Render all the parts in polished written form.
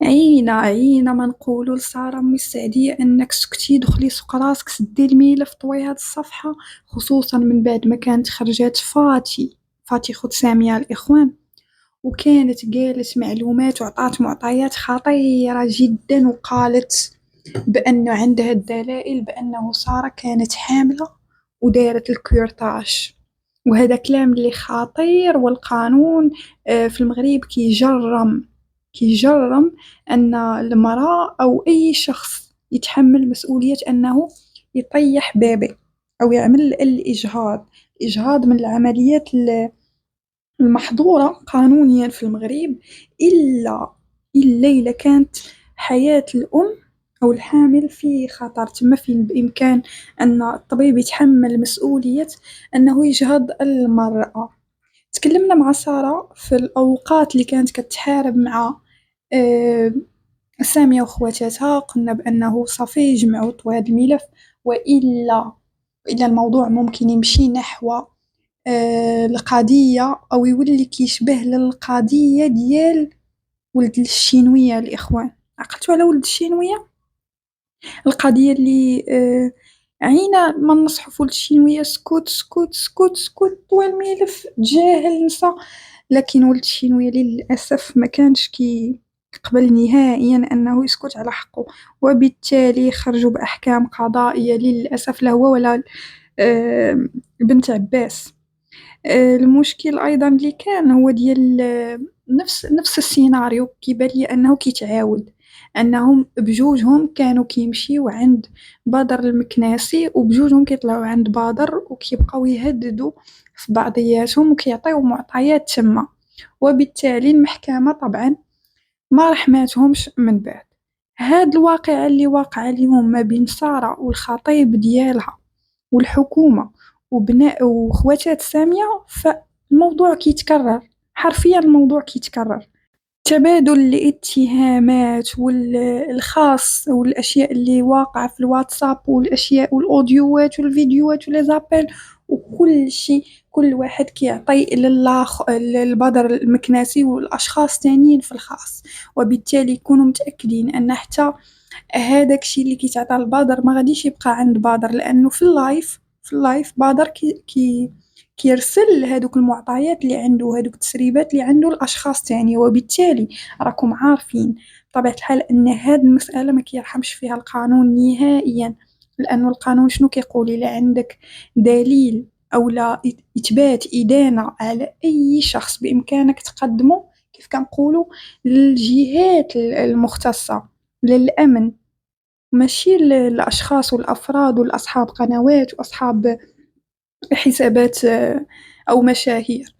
عينا ما نقولوا لسارة أمي السعدية أنك سكتي دخلي سوق راسك سدي الميلف طوي هاد الصفحة، خصوصا من بعد ما كانت خرجات فاتي خود سامية الإخوان، وكانت قالت معلومات وعطات معطيات خطيرة جدا، وقالت بأنه عندها الدلائل بأنه سارة كانت حاملة ودارت الكورتاج، وهذا كلام اللي خطير. والقانون في المغرب كيجرم أن المرأة أو أي شخص يتحمل مسؤولية أنه يطيح بيبي أو يعمل الإجهاض من العمليات المحظورة قانونيا في المغرب، إلا إذا كانت حياة الأم أو الحامل في خطر، تما فين بإمكان أن الطبيب يتحمل مسؤولية أنه يجهض المرأة. تكلمنا مع سارة في الأوقات اللي كانت كتحارب مع آه، سامية وخواتاتها، قلنا بأنه صافي يجمعوا طوى هاد الملف، وإلا الموضوع ممكن يمشي نحو القضية أو يولي كيشبه للقضية ديال ولد الشينوية الإخوان. عقلتوا على ولد الشينوية؟ القضية اللي عينا ما نصحوا في ولد الشينوية، سكوت سكوت سكوت سكوت طوى الملف تجاهل نسى، لكن ولد الشينوية للأسف ما كانش قبل نهائيا أنه يسكت على حقه، وبالتالي خرجوا بأحكام قضائية للأسف لا هو ولا بنت عباس. المشكل أيضا اللي كان هو ديال نفس السيناريو، كيبان لي أنه كيتعاود، أنهم بجوجهم كانوا كيمشيو عند بدر المكناسي وبجوجهم كيطلعوا عند بدر وكيبقاو يهددوا في بعضياتهم وكيعطيو معطيات تما، وبالتالي المحكمة طبعا ما رحماتهمش من بعد. هاد الواقعة اللي واقعة اليوم ما بين سارة والخطيب ديالها والحكومة وخواتات سامية، فالموضوع كيتكرر، حرفيا الموضوع كيتكرر، تبادل الاتهامات والخاص والأشياء اللي واقعة في الواتساب والأشياء والأوديوات والفيديوهات وليزابيل وكل شيء، كل واحد كيعطي للبدر المكناسي والأشخاص تانيين في الخاص، وبالتالي يكونوا متأكدين أن حتى هذاك الشيء اللي كيتعطى البادر ما غاديش يبقى عند بادر، لأنه في اللايف بادر كيرسل هادوك المعطيات اللي عنده، هادوك التسريبات اللي عنده لأشخاص تانية، وبالتالي راكم عارفين بطبيعة الحال أن هاد المسألة ما كيرحمش فيها القانون نهائيا، لأنه القانون شنو كيقول؟ إلا عندك دليل أو لا إثبات إدانة على أي شخص بإمكانك تقدمه كيف كنقولوا للجهات المختصة، للأمن، ماشي للأشخاص والأفراد والأصحاب قنوات وأصحاب حسابات أو مشاهير.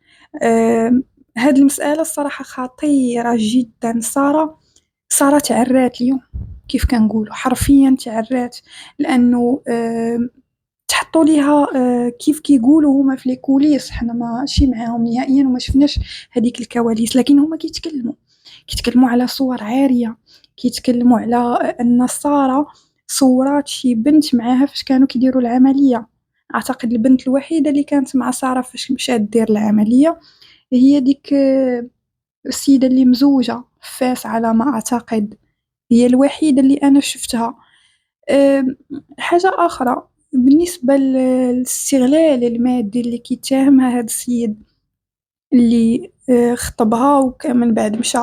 هاد المسألة الصراحة خطيرة جدا. سارة تعرات اليوم، كيف كنقولوا حرفيا تعرات، لأنه تحطوا ليها كيف كيقولوا هما في الكوليس، حنا ماشي معاهم نهائيا وما شفناش هذيك الكواليس، لكن هما كيتكلموا على صور عارية، كيتكلموا على أن سارة صورات شي بنت معاها فاش كانوا كيديروا العملية. أعتقد البنت الوحيدة اللي كانت مع سارة فاش مشات دير العملية هي ديك السيدة اللي مزوجة فاس على ما أعتقد، هي الوحيدة اللي أنا شفتها. حاجة أخرى بالنسبة للاستغلال المادي اللي كيتهمها هذا السيد اللي خطبها ومن بعد مشى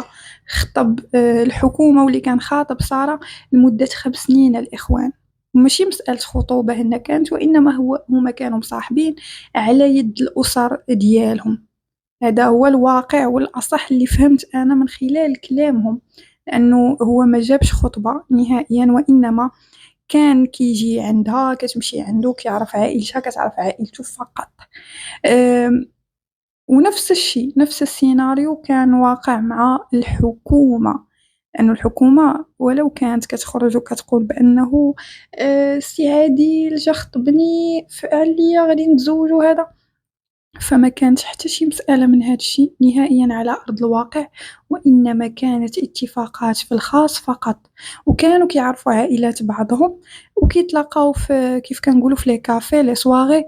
خطب الحكومة واللي كان خاطب سارة لمدة 5 سنين الإخوان، وماشي مسألة خطوبة هنا كانت، وإنما هما كانوا مصاحبين على يد الأسر ديالهم. هذا هو الواقع والأصح اللي فهمت أنا من خلال كلامهم، لأنه هو ما جابش خطبة نهائيا، وإنما كان كيجي عندها، كتمشي عنده، كيعرف عائلتها، كتعرف عائلته فقط. ونفس الشيء، نفس السيناريو كان واقع مع الحكومة، لأن الحكومة ولو كانت كتخرج وكتقول بأنه سي عادل جا خطبني فقال لي غادي نتزوجو هذا، فما كانت حتى شي مسألة من هذا الشيء نهائيا على أرض الواقع، وإنما كانت اتفاقات في الخاص فقط، وكانوا كيعرفوا عائلات بعضهم وكيتلاقاو في كيف كنقولوا في لي كافي لي سواغي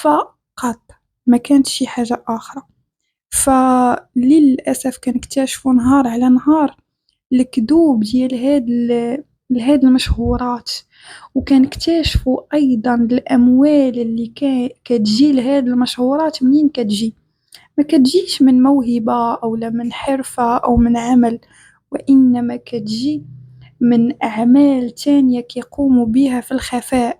فقط، ما كانت شي حاجة أخرى. فللأسف كنكتشفوا نهار على نهار الكذوب ديال هاد المشهورات، وكنكتشفوا أيضا الأموال اللي كتجي لهاد المشهورات منين كتجي. ما كتجيش من موهبة أو لا من حرفة أو من عمل، وإنما كتجي من أعمال تانية كيقوموا بها في الخفاء،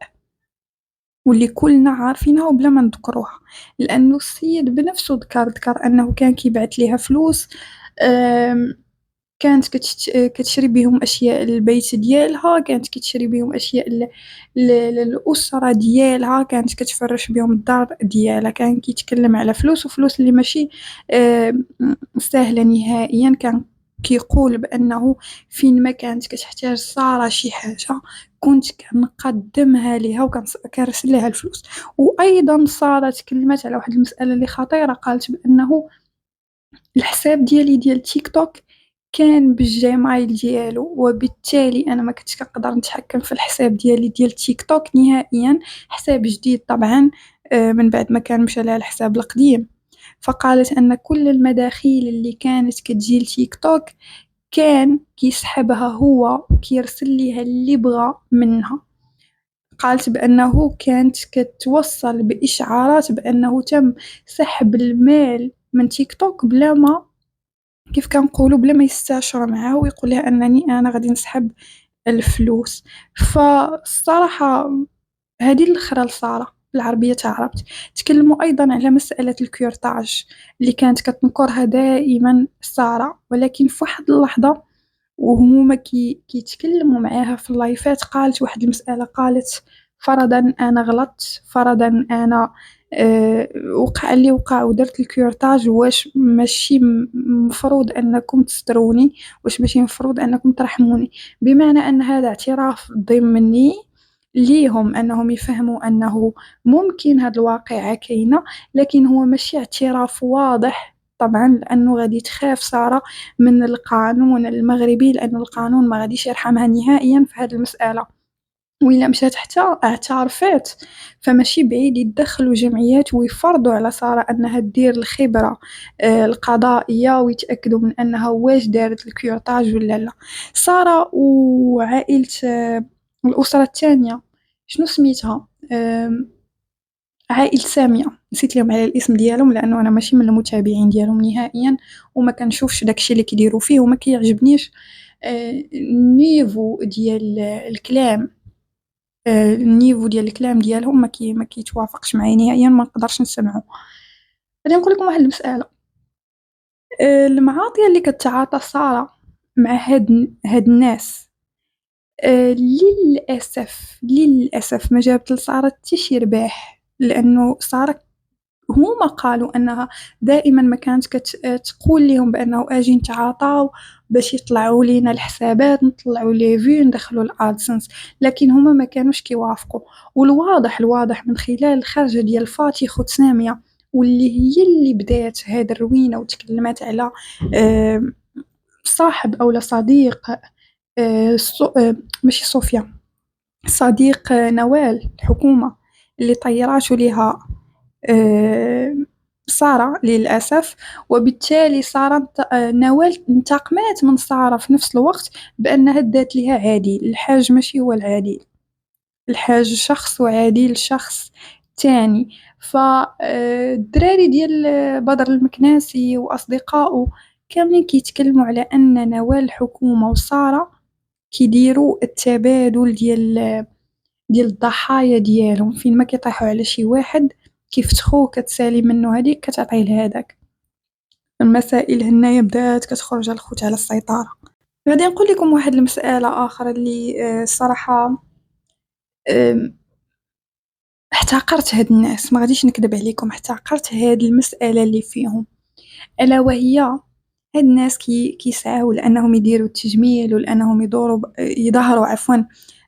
واللي كلنا عارفينها وبلا ما نذكروها. لأنه السيد بنفسه ذكر أنه كان كيبعت ليها فلوس، كانت كتشري بهم أشياء للبيت ديالها، كانت كتشري بهم أشياء للأسرة ديالها، كانت كتفرش بهم الدار ديالها. كان كيتكلم على فلوس، وفلوس اللي ماشي ساهلة نهائيا. كان كيقول بأنه فين ما كانت كتحتاج سارة شي حاجة كنت كنقدمها ليها وكنرسل لها الفلوس. وأيضا سارة تكلمت على واحد المسألة اللي خطيرة، قالت بأنه الحساب ديالي ديال تيك توك كان بالجيميل ديالو، وبالتالي أنا ما كنتش كنقدر نتحكم في الحساب ديالي ديال تيك توك نهائيا. حساب جديد طبعا، من بعد ما كان مشى لها الحساب القديم. فقالت أن كل المداخيل اللي كانت كتجي لتيك توك كان كيسحبها هو وكيرسل ليها اللي بغا منها. قالت بأنه كانت كتوصل بإشعارات بأنه تم سحب المال من تيك توك بلا ما، كيف كنقولوا، بلا ما يستشر معاه ويقول لها أنني أنا غادي نسحب الفلوس. فالصراحة هذه الأخرى لسارة بالعربية تعربت. تكلموا أيضا على مسألة الكورتاج اللي كانت كتنكرها دائما سارة، ولكن في واحد اللحظة وهما كيتكلموا معاها في اللايفات قالت واحد المسألة. قالت فرضا أنا غلطت، فرضا أنا وقع اللي وقع ودرت الكورتاج، واش ماشي مفروض أنكم تستروني؟ واش ماشي مفروض أنكم ترحموني؟ بمعنى أن هذا اعتراف ضمني ليهم أنهم يفهموا أنه ممكن هاد الواقعة كاينة، لكن هو ماشي اعتراف واضح طبعا، لأنه غادي تخاف سارة من القانون المغربي، لأن القانون ما غاديش يرحمها نهائيا في هذه المسألة. وإلا مشات حتى اعترفت فماشي بعيد يتدخلوا جمعيات ويفرضوا على سارة أنها دير الخبرة القضائية ويتأكدوا من أنها واش دارت الكيورتاج ولا لا. سارة وعائلة الأسرة الثانية شنو سميتها، عائلة سامية، نسيت لهم على الاسم ديالهم لأنه أنا ماشي من المتابعين ديالهم نهائيا، وما كنشوفش داكشي اللي كيديروا فيه وما كيعجبنيش النيفو ديال الكلام. النيفو ديال الكلام ديالهم ما كيتوافقش معايا نهائيا، ما نقدرش نسمعو. غادي نقول لكم واحد المسألة. المعاطية اللي كتعاطى سارة مع هاد الناس، للأسف ما جابت لسارة حتى شي رباح، لأنه سارة هما قالوا أنها دائما ما كانت تقول لهم بأنه أجي نتعاطاو باش يطلعوا لينا الحسابات، نطلعوا لي فيو، ندخلوا الادسنس، لكن هما ما كانوش كيوافقوا. الواضح من خلال الخرجة ديال فاتي خوت سامية، واللي هي اللي بدات هاد الروينة وتكلمت على صاحب أو صديق ماشي صوفيا، صديق نوال الحكومة اللي طيراتو ليها سارة للأسف. وبالتالي سارة نوال انتقمت من سارة في نفس الوقت بأنها دات لها عادل. الحاج ماشي هو العادل، الحاج شخص وعادل شخص تاني. فالدراري ديال بدر المكناسي وأصدقائه كاملين كيتكلموا على أن نوال الحكومة وسارة كيديروا التبادل ديال الضحايا ديالهم، فين ما كيطيحوا على شي واحد كيفتخوه كتسالي منه هذيك كتعطيه لهذاك. المسائل هنايا بدات كتخرج الخوت على السيطرة. غادي نقول لكم واحد المسألة أخرى اللي الصراحة احتقرت هاد الناس، ما غاديش نكذب عليكم، احتقرت هاد المسألة اللي فيهم، ألا وهي هاد الناس كيسعاو لأنهم يديروا التجميل ولأنهم يظهروا عفوا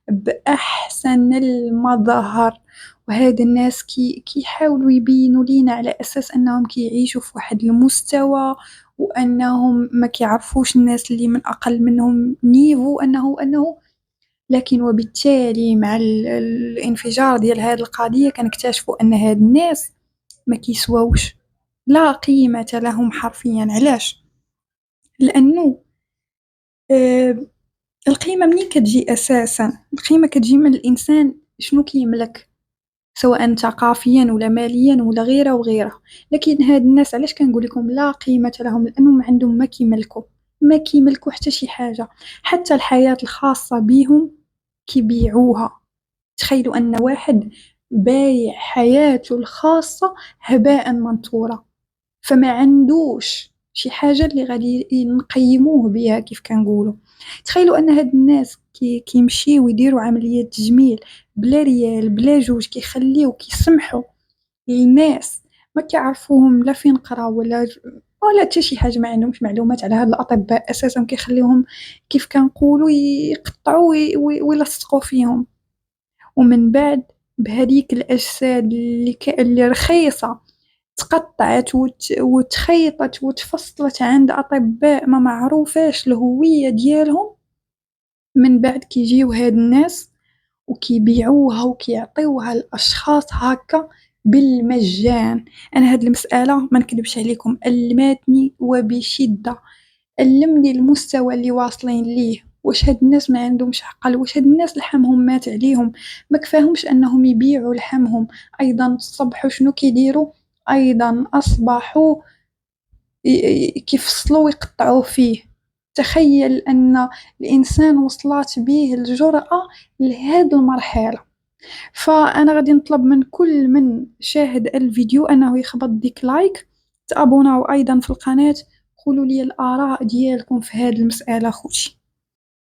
بأحسن المظاهر. وهاد الناس كيحاولوا يبينوا لينا على أساس أنهم كيعيشوا في واحد المستوى، وأنهم ما كيعرفوش الناس اللي من أقل منهم نيفو أنه لكن وبالتالي مع الانفجار ديال هاد القضية كنكتشفوا أن هاد الناس ما كيسواوش، لا قيمة لهم حرفيا. علاش؟ لأنه آه، القيمة منين كتجي أساسا؟ القيمة كتجي من الإنسان شنو كيملك، سواء ثقافيا ولا ماليا ولا غيره وغيره. لكن هاد الناس علاش كنقول لكم لا قيمة لهم؟ لأنهم عندهم ما كيملكوا حتى شي حاجة، حتى الحياة الخاصة بهم كيبيعوها. تخيلوا أن واحد بايع حياته الخاصة هباء منثورا، فما عندوش شي حاجة اللي غادي نقيموه بها كيف كنقولوا. تخيلوا أن هاد الناس كيمشيو يديروا عمليات تجميل بلا ريال بلا جوج، كيخليو كيسمحوا للناس ما كيعرفوهم لا فين قراو ولا حتى شي حاجة، ما عندهمش معلومات على هاد الأطباء أساسا، كيخليوهم كيف كنقولوا يقطعوا ويلصقوا فيهم. ومن بعد بهذيك الأجساد اللي رخيصة تقطعت وتخيطت وتفصلت عند أطباء ما معروفاش الهوية ديالهم، من بعد كيجيو هاد الناس وكيبيعوها وكيعطيوها لأشخاص هكا بالمجان. أنا هاد المسألة ما نكذبش عليكم ألمتني وبشدة، ألمني المستوى اللي واصلين ليه. واش هاد الناس ما عندهمش عقل؟ واش هاد الناس لحمهم مات عليهم؟ ما كفاهمش أنهم يبيعوا لحمهم، أيضا الصبح شنو كيديروا؟ أيضا أصبحوا كيفصلوا ويقطعوا فيه. تخيل أن الإنسان وصلت به الجرأة لهذه المرحلة. فأنا غادي نطلب من كل من شاهد الفيديو أنه يخبط ديك لايك، تابوناو أيضا في القناة، قولوا لي الآراء ديالكم في هذه المسألة خوتي.